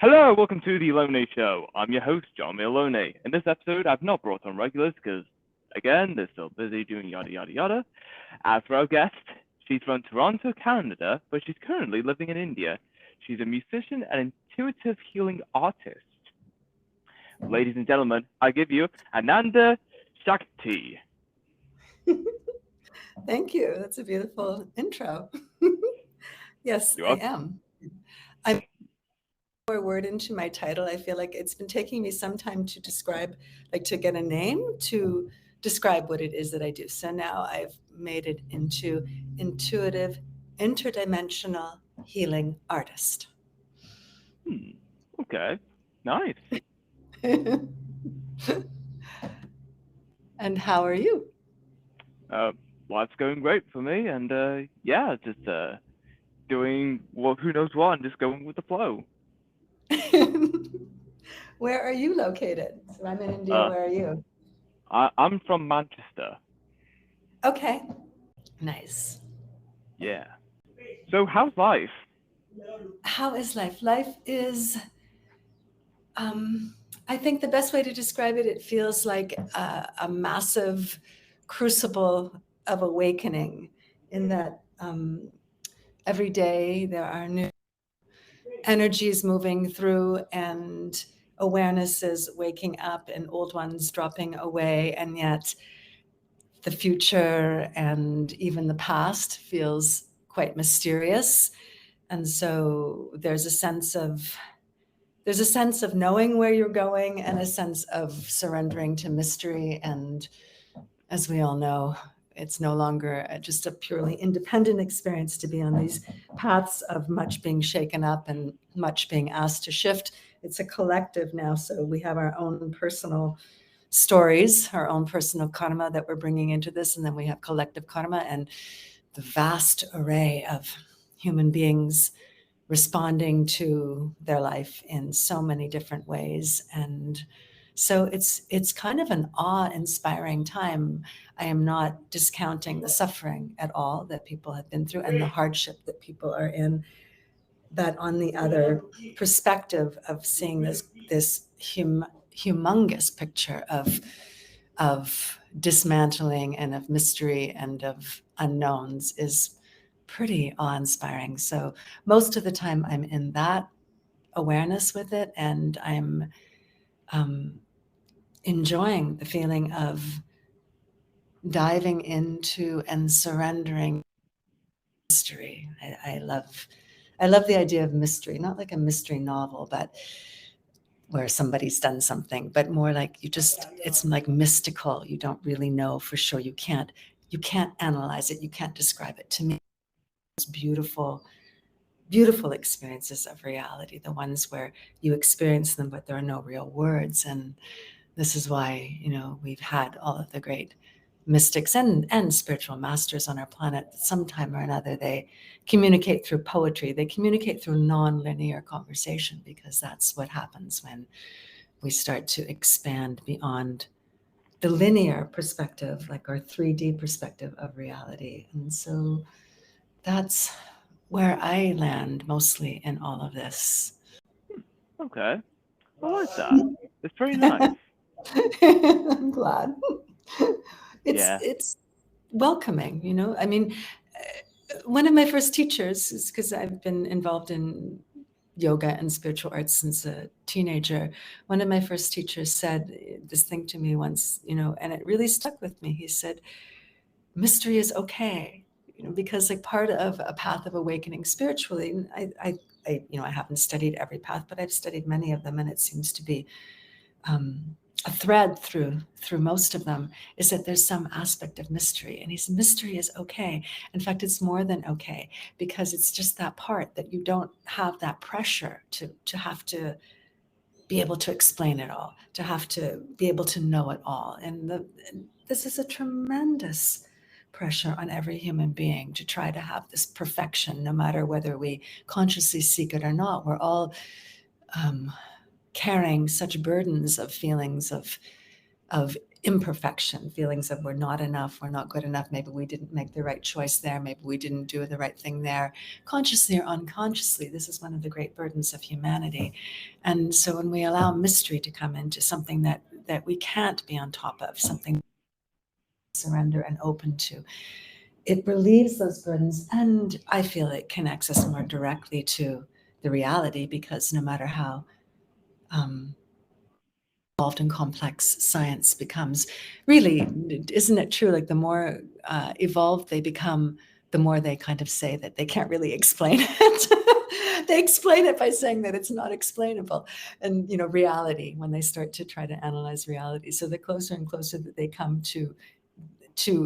Hello, welcome to the Loney Show. I'm your host, John Maloney. In this episode, I've not brought on regulars because, again, they're still busy doing yada yada yada. As for our guest, she's from Toronto, Canada, but she's currently living in India. She's a musician and intuitive healing artist. Ladies and gentlemen, I give you Ananda Shakti. Thank you. That's a beautiful intro. Yes, You're I welcome. am. I'm more word into my title. I feel like it's been taking me some time to describe, like to get a name to describe what it is that I do. So now I've made it into intuitive, interdimensional healing artist. Okay, nice. And how are you? Life's going great for me, and yeah, just doing who knows what, and just going with the flow. Where are you located? So I'm in India. Uh, Where are you? I'm from Manchester. Okay. Nice. Yeah. So how's life? How is life? Life is, I think the best way to describe it, it feels like a massive crucible of awakening in that every day there are new energies moving through and awarenesses waking up and old ones dropping away. And yet the future and even the past feels quite mysterious. And so there's a sense of knowing where you're going and a sense of surrendering to mystery. And as we all know, it's no longer just a purely independent experience to be on these paths of much being shaken up and much being asked to shift. It's a collective now. So we have our own personal stories, our own personal karma that we're bringing into this. And then we have collective karma and the vast array of human beings responding to their life in so many different ways. And so it's kind of an awe-inspiring time. I am not discounting the suffering at all that people have been through and the hardship that people are in. But on the other perspective of seeing this humongous picture of dismantling and of mystery and of unknowns is pretty awe-inspiring. So most of the time I'm in that awareness with it, and I'm enjoying the feeling of diving into and surrendering mystery. I love the idea of mystery, not like a mystery novel, but where somebody's done something, but more like it's like mystical. You don't really know for sure. You can't analyze it. You can't describe it. To me, it's beautiful experiences of reality, the ones where you experience them, but there are no real words. And this is why, we've had all of the great mystics and spiritual masters on our planet. Sometime or another, they communicate through poetry. They communicate through non-linear conversation, because that's what happens when we start to expand beyond the linear perspective, like our 3D perspective of reality. And so that's where I land mostly in all of this. Okay, I like that. It's very nice. I'm glad. Yeah. It's welcoming, I mean, one of my first teachers is because I've been involved in yoga and spiritual arts since a teenager. One of my first teachers said this thing to me once, and it really stuck with me. He said, mystery is okay, because like part of a path of awakening spiritually, I haven't studied every path, but I've studied many of them, and it seems to be a thread through most of them, is that there's some aspect of mystery. And mystery is okay. In fact, it's more than okay, because it's just that part that you don't have that pressure to have to be able to explain it all, to have to be able to know it all. And this is a tremendous pressure on every human being to try to have this perfection, no matter whether we consciously seek it or not. We're all carrying such burdens of feelings of imperfection, feelings of we're not enough, we're not good enough, maybe we didn't make the right choice there, maybe we didn't do the right thing there, consciously or unconsciously. This is one of the great burdens of humanity. And so when we allow mystery to come into something that we can't be on top of, something surrender and open to, it relieves those burdens, and I feel it connects us more directly to the reality, because no matter how involved and complex science becomes, really, isn't it true? Like the more evolved they become, the more they kind of say that they can't really explain it. They explain it by saying that it's not explainable. And reality, when they start to try to analyze reality, so the closer and closer that they come to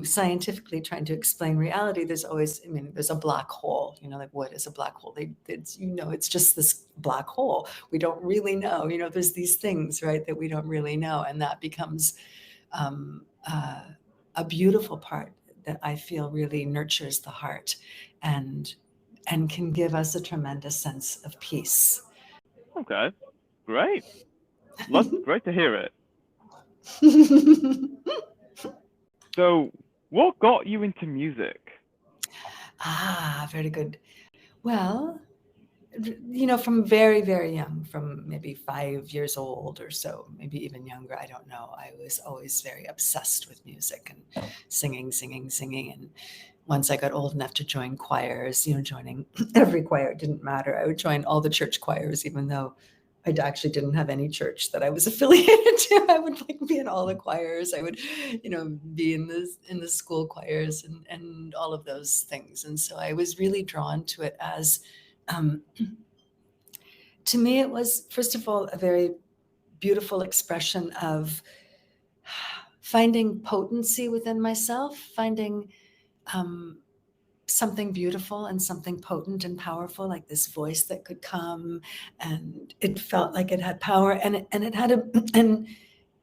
scientifically trying to explain reality, there's always, there's a black hole, like what is a black hole? It's just this black hole. We don't really know, there's these things, right, that we don't really know. And that becomes a beautiful part that I feel really nurtures the heart and can give us a tremendous sense of peace. Okay, great. Great to hear it. So, what got you into music? Very good. Well, from very, very young, from maybe 5 years old or so, maybe even younger, I don't know. I was always very obsessed with music and singing. And once I got old enough to join choirs, joining every choir, it didn't matter. I would join all the church choirs, even though I actually didn't have any church that I was affiliated to. I would be in all the choirs. I would, be in the school choirs and all of those things. And so I was really drawn to it as, to me, it was, first of all, a very beautiful expression of finding potency within myself, finding something beautiful and something potent and powerful, like this voice that could come, and it felt like it had power, and it had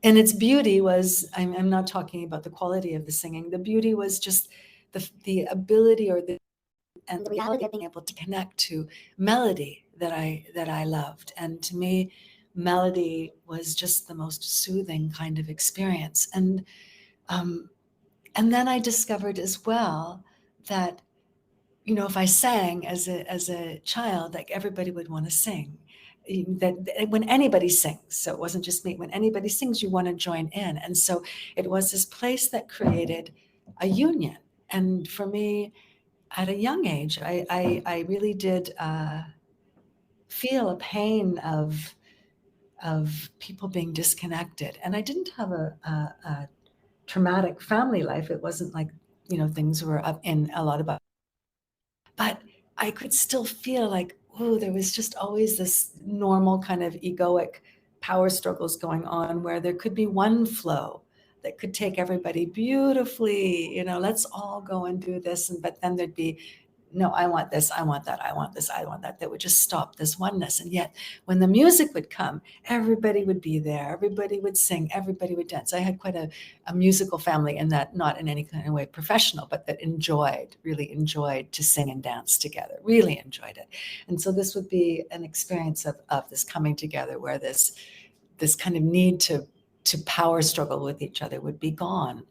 and its beauty was, I'm not talking about the quality of the singing. The beauty was just the ability and the reality of being able to connect to melody that I loved. And to me, melody was just the most soothing kind of experience. And then I discovered as well that, if I sang as a child, like everybody would want to sing. That when anybody sings, so it wasn't just me, when anybody sings, you want to join in. And so it was this place that created a union. And for me, at a young age, I really did feel a pain of people being disconnected. And I didn't have a traumatic family life. It wasn't like, things were up in a lot about, but I could still feel like, oh, there was just always this normal kind of egoic power struggles going on, where there could be one flow that could take everybody beautifully, let's all go and do this. But then there'd be, no, I want this, I want that, I want this, I want that. That would just stop this oneness. And yet when the music would come, everybody would be there, everybody would sing, everybody would dance. I had quite a musical family, in that, not in any kind of way professional, but that really enjoyed to sing and dance together, really enjoyed it. And so this would be an experience of this coming together, where this kind of need to power struggle with each other would be gone.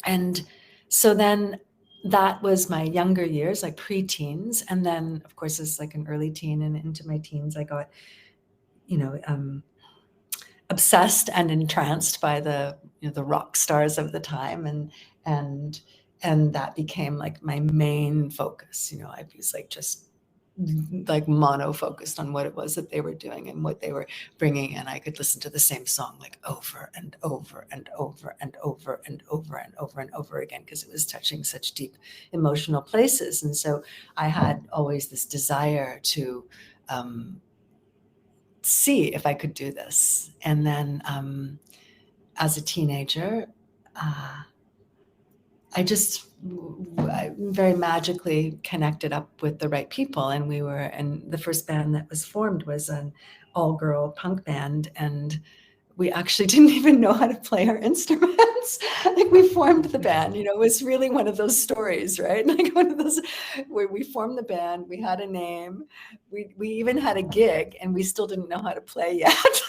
And so then that was my younger years, like pre-teens. And then, of course, as like an early teen and into my teens, I got, obsessed and entranced by the rock stars of the time, and that became like my main focus. I was like just like mono focused on what it was that they were doing and what they were bringing, and I could listen to the same song like over and over and over and over and over and over and over again, because it was touching such deep emotional places. And so I had always this desire to see if I could do this. And then as a teenager, I just very magically connected up with the right people. And the first band that was formed was an all-girl punk band. And we actually didn't even know how to play our instruments. Like, we formed the band, it was really one of those stories, right? Like one of those where we formed the band, we had a name, we even had a gig, and we still didn't know how to play yet.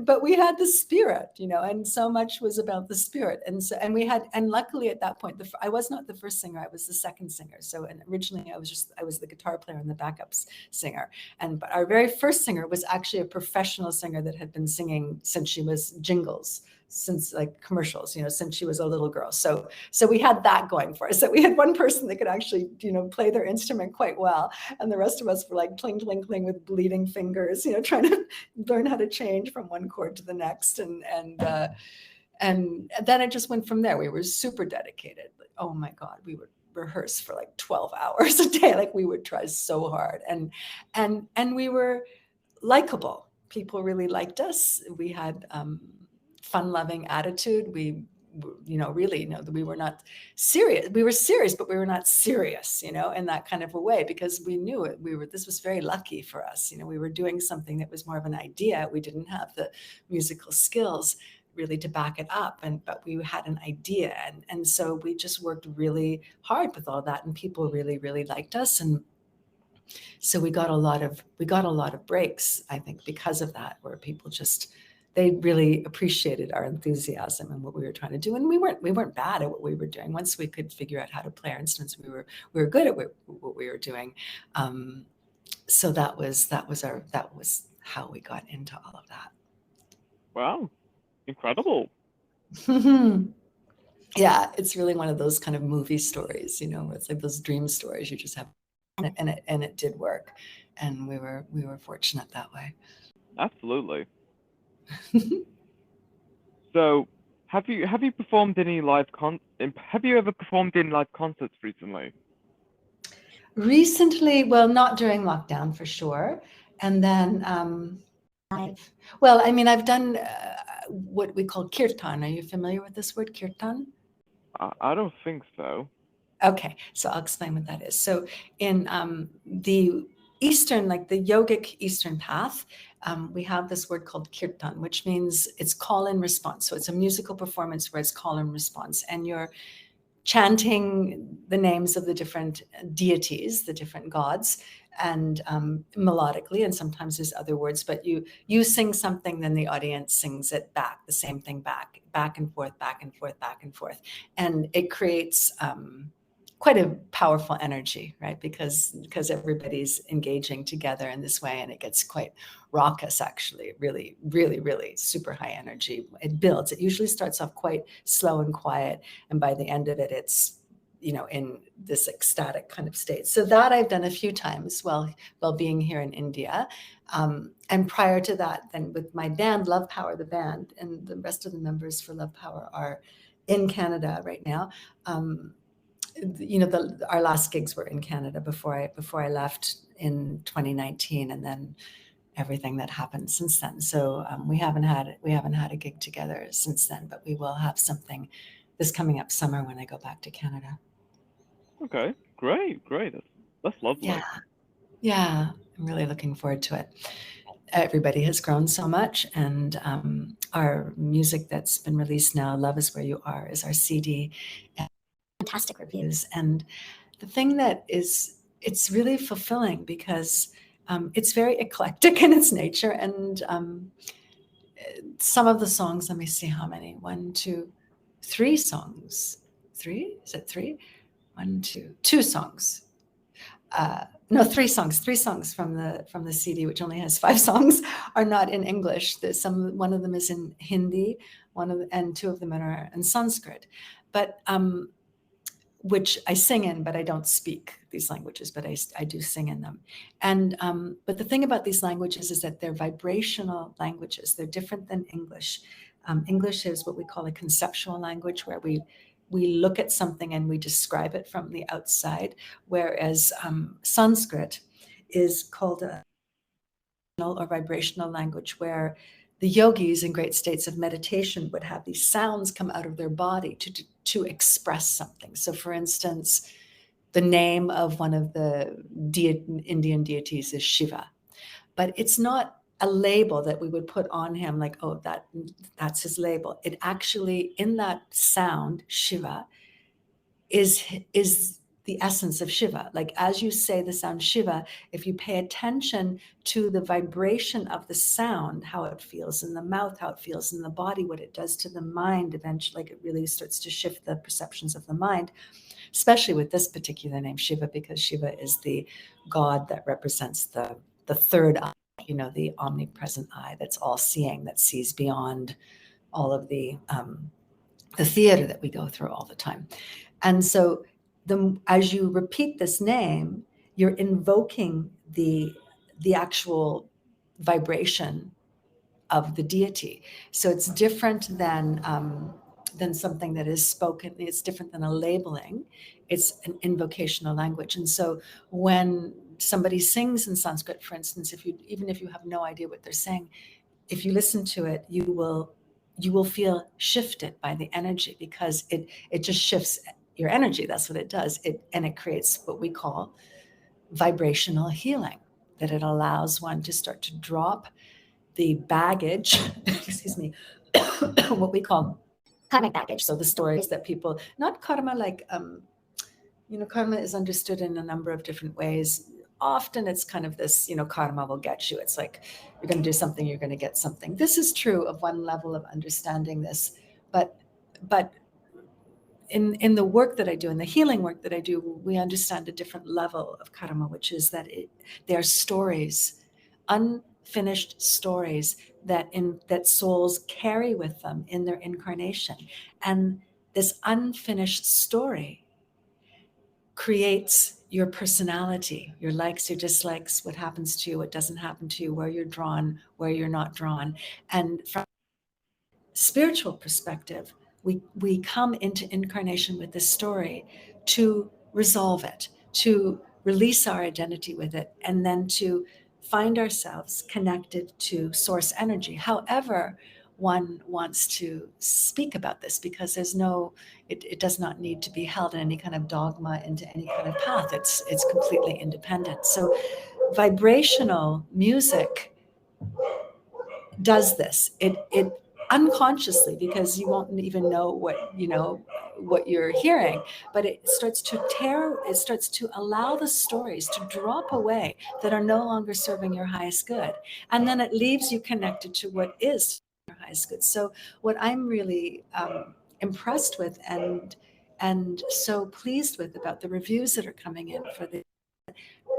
but we had the spirit, and so much was about the spirit. And luckily at that point, I was not the first singer, I was the second singer. So, and originally I was the guitar player and the backup singer. But our very first singer was actually a professional singer that had been singing since she was jingles, since like commercials, since she was a little girl. So we had that going for us. So we had one person that could actually, play their instrument quite well. And the rest of us were like cling, cling, cling with bleeding fingers, trying to learn how to change from one chord to the next. And then it just went from there. We were super dedicated. Like, oh my God, we would rehearse for like 12 hours a day. Like we would try so hard. And we were likable. People really liked us. We had fun-loving attitude. We really, that we were not serious. We were serious, but we were not serious, in that kind of a way, because we knew it. This was very lucky for us. We were doing something that was more of an idea. We didn't have the musical skills really to back it up, but we had an idea. And so we just worked really hard with all that, and people really, really liked us. And so we got a lot of breaks, I think, because of that, where people they really appreciated our enthusiasm and what we were trying to do. And we weren't bad at what we were doing. Once we could figure out how to play our instruments, we were good at what we were doing. So that was how we got into all of that. Wow, incredible. Yeah, it's really one of those kind of movie stories, where it's like those dream stories you just have, and it did work, and we were fortunate that way. Absolutely. So, have you performed any have you ever performed in live concerts recently? Recently, well, not during lockdown for sure, and then well, I mean, I've done what we call kirtan. Are you familiar with this word, kirtan? I don't think so. Okay, so I'll explain what that is. So in the Eastern, like the yogic Eastern path, we have this word called kirtan, which means it's call and response. So it's a musical performance where it's call and response, and you're chanting the names of the different deities, the different gods, and melodically, and sometimes there's other words, but you sing something, then the audience sings it back, the same thing back and forth, back and forth, back and forth. And it creates quite a powerful energy, right? Because everybody's engaging together in this way, and it gets quite raucous, actually, really, really, really super high energy. It builds. It usually starts off quite slow and quiet, and by the end of it, it's in this ecstatic kind of state. So that I've done a few times while being here in India. And prior to that, then with my band, Love Power, the band, and the rest of the members for Love Power are in Canada right now. Our last gigs were in Canada before I left in 2019, and then everything that happened since then. So we haven't had a gig together since then, but we will have something this coming up summer when I go back to Canada. Okay, great. That's lovely. Yeah, I'm really looking forward to it. Everybody has grown so much, and our music that's been released now, Love Is Where You Are, is our CD. Fantastic reviews. And the thing that it's really fulfilling because it's very eclectic in its nature. And some of the songs, let me see how many, 1, 2, 3 songs. 3? Is it 3? 1, 2, 2 songs. No, 3 songs. 3 songs from the CD, which only has 5 songs, are not in English. One of them is in Hindi, and 2 of them are in Sanskrit. But which I sing in, but I don't speak these languages, but I do sing in them. And but the thing about these languages is that they're vibrational languages. They're different than English. English is what we call a conceptual language, where we look at something and we describe it from the outside, whereas Sanskrit is called a or vibrational language, where the yogis in great states of meditation would have these sounds come out of their body to express something. So for instance, the name of one of the Indian deities is Shiva, but it's not a label that we would put on him like, oh, that's his label. It actually, in that sound, Shiva, is the essence of Shiva. Like as you say the sound Shiva, if you pay attention to the vibration of the sound, how it feels in the mouth, how it feels in the body, what it does to the mind, eventually, like it really starts to shift the perceptions of the mind, especially with this particular name, Shiva, because Shiva is the god that represents the third eye, the omnipresent eye that's all seeing, that sees beyond all of the theater that we go through all the time. And so as you repeat this name, you're invoking the actual vibration of the deity. So it's different than something that is spoken. It's different than a labeling. It's an invocational language. And so when somebody sings in Sanskrit, for instance, even if you have no idea what they're saying, if you listen to it, you will feel shifted by the energy, because it just shifts your energy. That's what it does. And it creates what we call vibrational healing, that it allows one to start to drop the baggage, excuse me, what we call karmic baggage. So the stories that people, not karma like, karma is understood in a number of different ways. Often it's kind of this, karma will get you. It's like you're going to do something, you're going to get something. This is true of one level of understanding this, but in the work that I do, in the healing work that I do, we understand a different level of karma, which is that they are stories, unfinished stories that souls carry with them in their incarnation. And this unfinished story creates your personality, your likes, your dislikes, what happens to you, what doesn't happen to you, where you're drawn, where you're not drawn. And from a spiritual perspective, we come into incarnation with this story to resolve it, to release our identity with it, and then to find ourselves connected to source energy. However, one wants to speak about this, because it does not need to be held in any kind of dogma, into any kind of path. It's completely independent. So vibrational music does this. It unconsciously, because you won't even know what you're hearing, but it starts to allow the stories to drop away that are no longer serving your highest good. And then it leaves you connected to what is your highest good. So what I'm really impressed with and so pleased with about the reviews that are coming in for the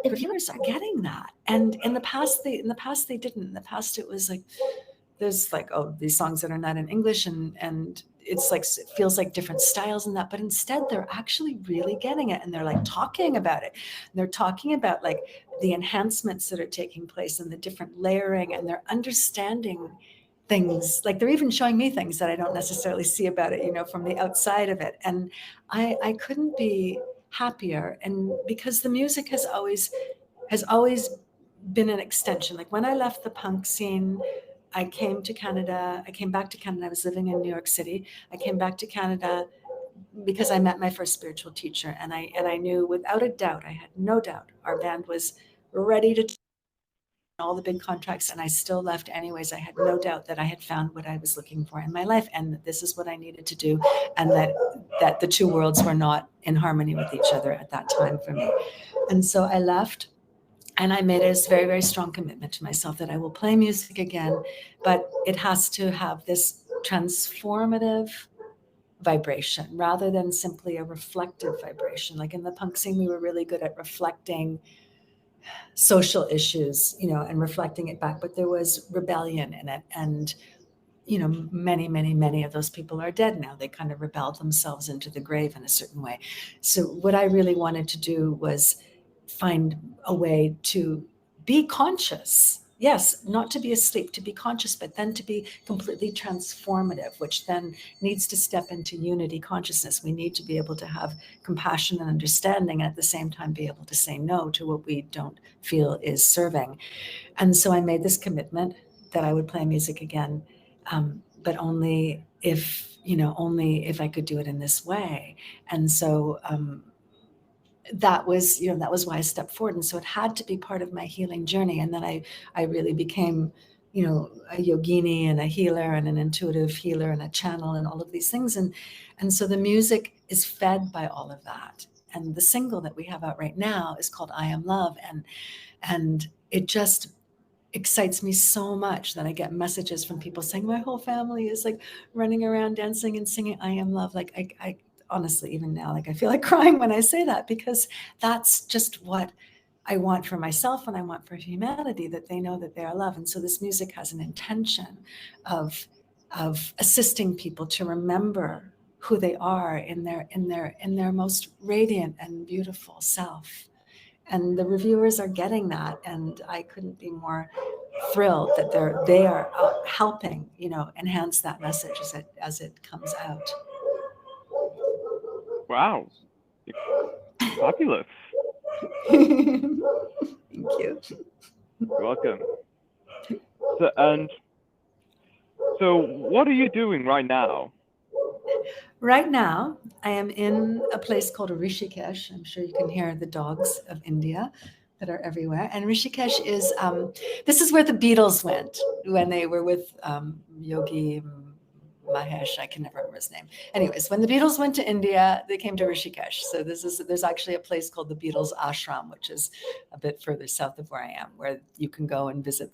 reviewers are getting that. And in the past they didn't. In the past it was like, there's like, oh, these songs that are not in English, and it's like, it feels like different styles and that, but instead they're actually really getting it, and they're like talking about it. And they're talking about like the enhancements that are taking place and the different layering, and they're understanding things. Like they're even showing me things that I don't necessarily see about it, from the outside of it. And I couldn't be happier. And because the music has always been an extension. Like when I left the punk scene, I came back to Canada. I was living in New York City. I came back to Canada because I met my first spiritual teacher, and I knew without a doubt, I had no doubt, our band was ready to all the big contracts, and I still left anyways. I had no doubt that I had found what I was looking for in my life, and that this is what I needed to do, and that the two worlds were not in harmony with each other at that time for me. And so I left. And I made a very, very strong commitment to myself that I will play music again, but it has to have this transformative vibration rather than simply a reflective vibration. Like in the punk scene, we were really good at reflecting social issues, and reflecting it back, but there was rebellion in it. And many, many, many of those people are dead now. They kind of rebelled themselves into the grave in a certain way. So what I really wanted to do was find a way to be conscious. Yes, not to be asleep, to be conscious, but then to be completely transformative, which then needs to step into unity consciousness. We need to be able to have compassion and understanding, and at the same time be able to say no to what we don't feel is serving. And so I made this commitment that I would play music again, but only if I could do it in this way. And so that was why I stepped forward. And so it had to be part of my healing journey. And then I really became, a yogini and a healer and an intuitive healer and a channel and all of these things. And so the music is fed by all of that. And the single that we have out right now is called I Am Love. And it just excites me so much that I get messages from people saying my whole family is like running around dancing and singing I Am Love. Like I honestly, even now, like I feel like crying when I say that, because that's just what I want for myself and I want for humanity, that they know that they are loved. And so this music has an intention of assisting people to remember who they are in their most radiant and beautiful self. And the reviewers are getting that, and I couldn't be more thrilled that they are helping, enhance that message as it comes out. Wow, fabulous. Thank you. You're welcome. So what are you doing right now? Right now, I am in a place called Rishikesh. I'm sure you can hear the dogs of India that are everywhere. And Rishikesh is, this is where the Beatles went when they were with Yogi Mahesh. I can never remember his name. Anyways, when the Beatles went to India, they came to Rishikesh. So there's actually a place called the Beatles Ashram, which is a bit further south of where I am, where you can go and visit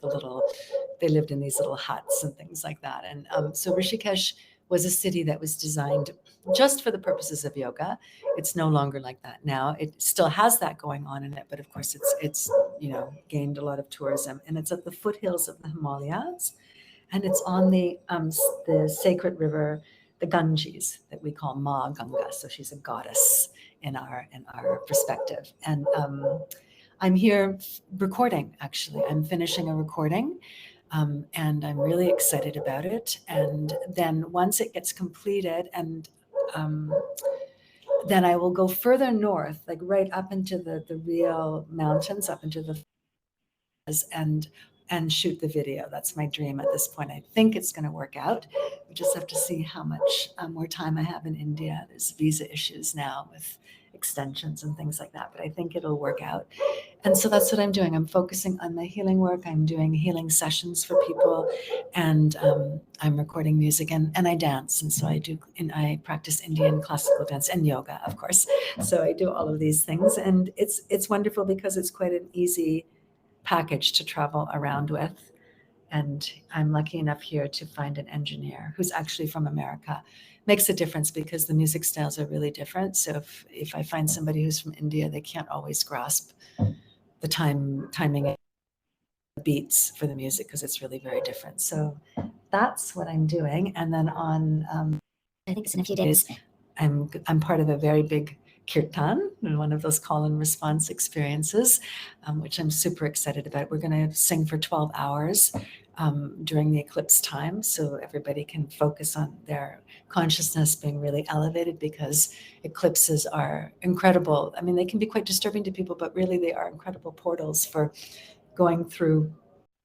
they lived in these little huts and things like that. And so Rishikesh was a city that was designed just for the purposes of yoga. It's no longer like that now. It still has that going on in it, but of course it's gained a lot of tourism, and it's at the foothills of the Himalayas, and it's on the sacred river, the Ganges, that we call Ma Ganga. So she's a goddess in our perspective. And I'm here recording. Actually, I'm finishing a recording. And I'm really excited about it. And then once it gets completed, and then I will go further north, like right up into the real mountains, up into the and shoot the video. That's my dream at this point. I think it's going to work out. We just have to see how much more time I have in India. There's visa issues now with extensions and things like that, but I think it'll work out. And so that's what I'm doing. I'm focusing on my healing work. I'm doing healing sessions for people, and I'm recording music, and I dance. And so I practice Indian classical dance and yoga, of course. So I do all of these things, and it's wonderful because it's quite an easy package to travel around with. And I'm lucky enough here to find an engineer who's actually from America. Makes a difference because the music styles are really different. So if I find somebody who's from India, they can't always grasp the timing beats for the music because it's really very different. So that's what I'm doing. And then on, I think it's in a few days, I'm part of a very big kirtan, one of those call and response experiences, which I'm super excited about. We're going to sing for 12 hours during the eclipse time, so everybody can focus on their consciousness being really elevated, because eclipses are incredible. I mean, they can be quite disturbing to people, but really they are incredible portals for going through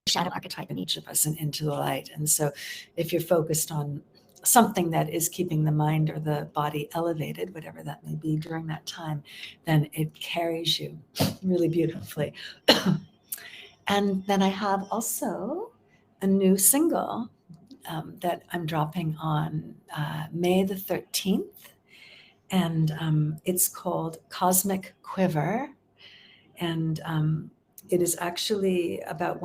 shadow archetype in each of us and into the light. And so if you're focused on something that is keeping the mind or the body elevated, whatever that may be during that time, then it carries you really beautifully. And then I have also a new single that I'm dropping on May the 13th. And it's called Cosmic Quiver. And it is actually about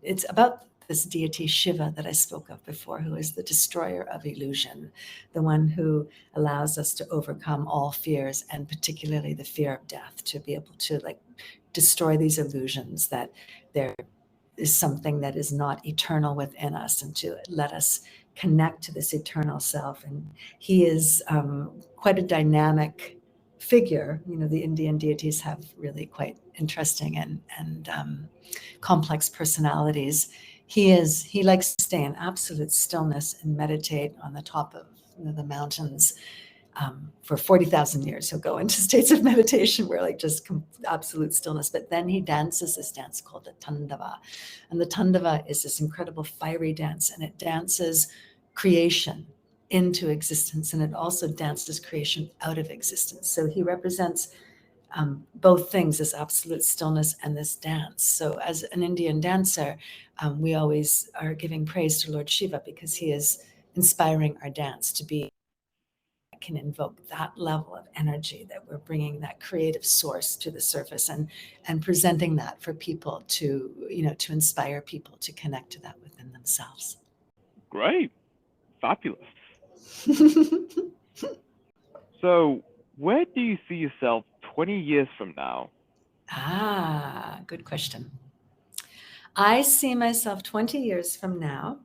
it's about this deity Shiva that I spoke of before, who is the destroyer of illusion, the one who allows us to overcome all fears, and particularly the fear of death, to be able to destroy these illusions that there is something that is not eternal within us, and to let us connect to this eternal self. And he is quite a dynamic figure. The Indian deities have really quite interesting and complex personalities. He likes to stay in absolute stillness and meditate on the top of the mountains for 40,000 years. He'll go into states of meditation where just absolute stillness. But then he dances this dance called the Tandava. And the Tandava is this incredible fiery dance, and it dances creation into existence, and it also dances creation out of existence. So he represents both things, this absolute stillness and this dance. So as an Indian dancer, we always are giving praise to Lord Shiva, because he is inspiring our dance to be can invoke that level of energy, that we're bringing that creative source to the surface and presenting that for people to, to inspire people to connect to that within themselves. Great. Fabulous. So, where do you see yourself 20 years from now? Good question. I see myself 20 years from now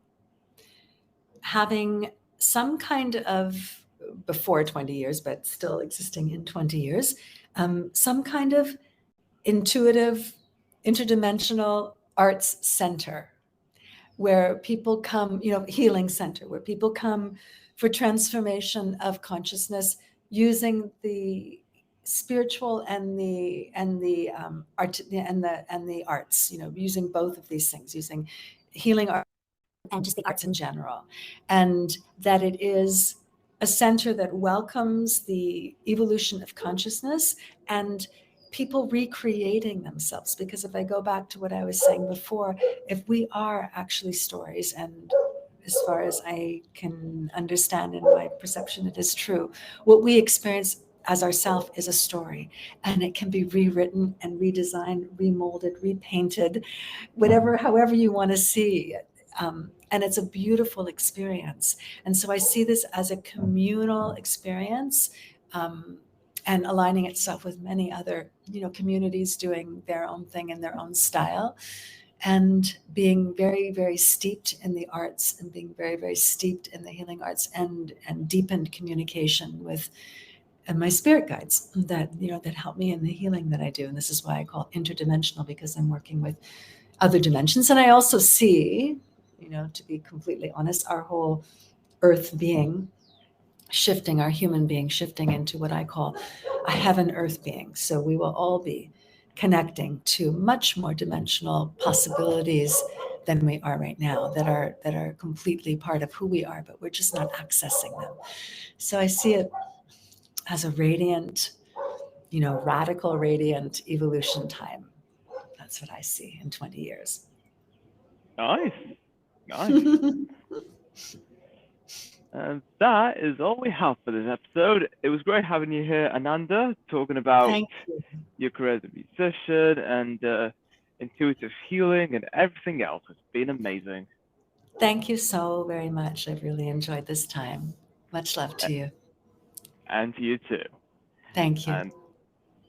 having some kind of, before 20 years, but still existing in 20 years, some kind of intuitive, interdimensional arts center where people come, healing center, where people come for transformation of consciousness using the spiritual and the art and the arts, using both of these things, using healing art and just the arts in general, and that it is a center that welcomes the evolution of consciousness and people recreating themselves. Because if I go back to what I was saying before, if we are actually stories, and as far as I can understand in my perception, it is true, what we experience as ourself is a story, and it can be rewritten and redesigned, remolded, repainted, however you want to see it. And it's a beautiful experience. And so I see this as a communal experience, and aligning itself with many other, communities doing their own thing in their own style, and being very, very steeped in the arts, and being very, very steeped in the healing arts, and deepened communication with my spirit guides that, that help me in the healing that I do. And this is why I call it interdimensional, because I'm working with other dimensions. And I also see, to be completely honest, our whole earth being shifting, our human being shifting into what I call a heaven earth being. So we will all be connecting to much more dimensional possibilities than we are right now, that are completely part of who we are, but we're just not accessing them. So I see it as a radiant, radical, radiant evolution time. That's what I see in 20 years. Nice. And that is all we have for this episode. It was great having you here, Ananda, talking about Thank you. your career as a musician and intuitive healing and everything else. It's been amazing. Thank you so very much. I've really enjoyed this time. Much love to you. And to you too. Thank you. And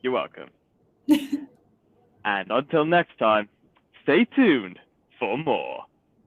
you're welcome. And until next time, stay tuned for more.